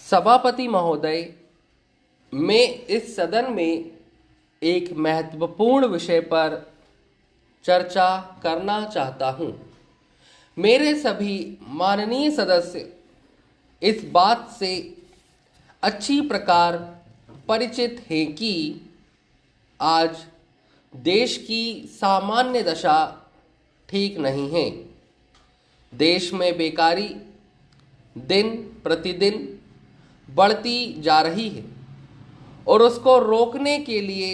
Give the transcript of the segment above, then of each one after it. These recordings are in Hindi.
सभापति महोदय, मैं इस सदन में एक महत्वपूर्ण विषय पर चर्चा करना चाहता हूं। मेरे सभी माननीय सदस्य इस बात से अच्छी प्रकार परिचित हैं कि आज देश की सामान्य दशा ठीक नहीं है। देश में बेकारी दिन प्रतिदिन बढ़ती जा रही है और उसको रोकने के लिए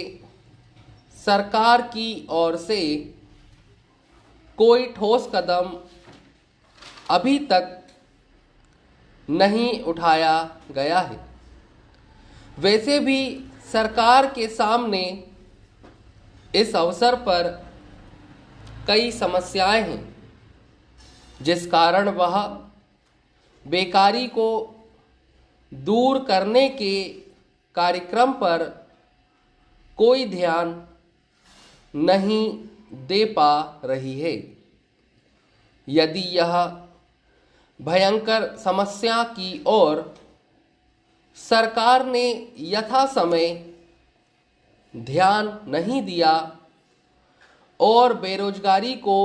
सरकार की ओर से कोई ठोस कदम अभी तक नहीं उठाया गया है। वैसे भी सरकार के सामने इस अवसर पर कई समस्याएं हैं, जिस कारण वह बेकारी को दूर करने के कार्यक्रम पर कोई ध्यान नहीं दे पा रही है। यदि यह भयंकर समस्या की ओर सरकार ने यथा समय ध्यान नहीं दिया और बेरोजगारी को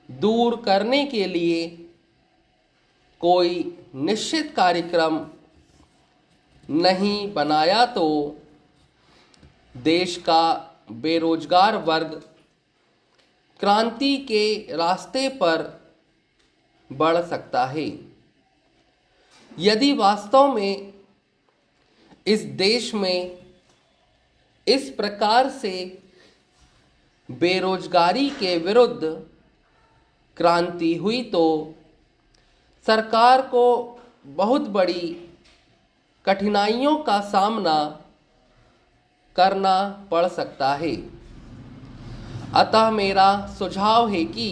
दूर करने के लिए कोई निश्चित कार्यक्रम नहीं बनाया तो देश का बेरोजगार वर्ग क्रांति के रास्ते पर बढ़ सकता है। यदि वास्तव में इस देश में इस प्रकार से बेरोजगारी के विरुद्ध क्रांति हुई तो सरकार को बहुत बड़ी कठिनाइयों का सामना करना पड़ सकता है। अतः मेरा सुझाव है कि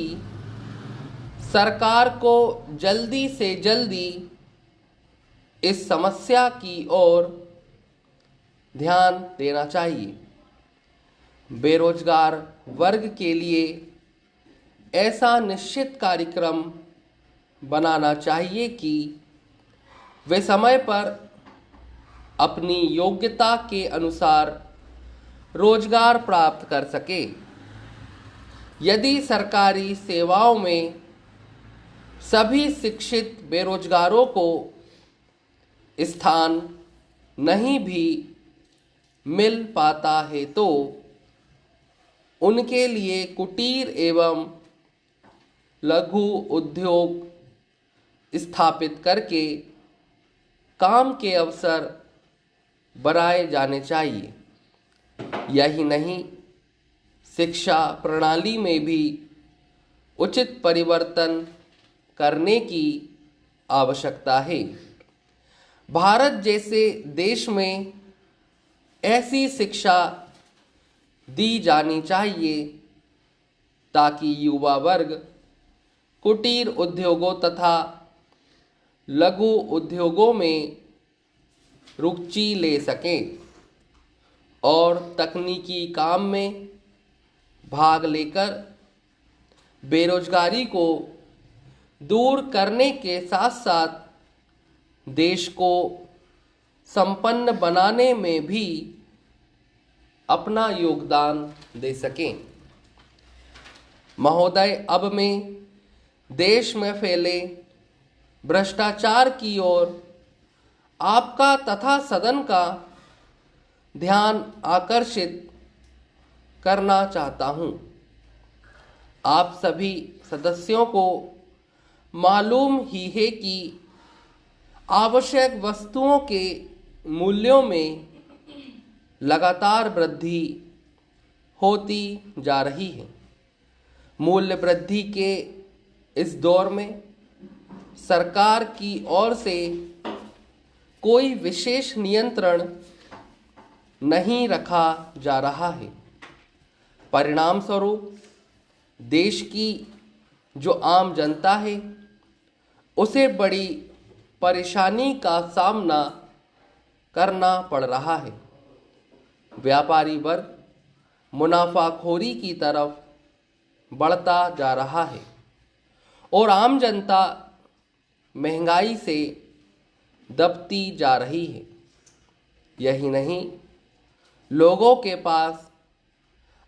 सरकार को जल्दी से जल्दी इस समस्या की ओर ध्यान देना चाहिए। बेरोजगार वर्ग के लिए ऐसा निश्चित कार्यक्रम बनाना चाहिए कि वे समय पर अपनी योग्यता के अनुसार रोजगार प्राप्त कर सके। यदि सरकारी सेवाओं में सभी शिक्षित बेरोजगारों को स्थान नहीं भी मिल पाता है तो उनके लिए कुटीर एवं लघु उद्योग स्थापित करके काम के अवसर बनाए जाने चाहिए। यही नहीं, शिक्षा प्रणाली में भी उचित परिवर्तन करने की आवश्यकता है। भारत जैसे देश में ऐसी शिक्षा दी जानी चाहिए ताकि युवा वर्ग कुटीर उद्योगों तथा लघु उद्योगों में रुचि ले सकें और तकनीकी काम में भाग लेकर बेरोजगारी को दूर करने के साथ साथ देश को संपन्न बनाने में भी अपना योगदान दे सकें। महोदय, अब मैं देश में फैले भ्रष्टाचार की ओर आपका तथा सदन का ध्यान आकर्षित करना चाहता हूं। आप सभी सदस्यों को मालूम ही है कि आवश्यक वस्तुओं के मूल्यों में लगातार वृद्धि होती जा रही है। मूल्य वृद्धि के इस दौर में सरकार की ओर से कोई विशेष नियंत्रण नहीं रखा जा रहा है। परिणाम स्वरूप देश की जो आम जनता है उसे बड़ी परेशानी का सामना करना पड़ रहा है। व्यापारी वर्ग मुनाफाखोरी की तरफ बढ़ता जा रहा है और आम जनता महंगाई से दबती जा रही है। यही नहीं, लोगों के पास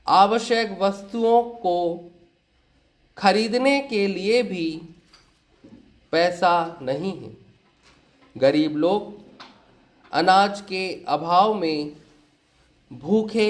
आवश्यक वस्तुओं को खरीदने के लिए भी पैसा नहीं है। गरीब लोग अनाज के अभाव में भूखे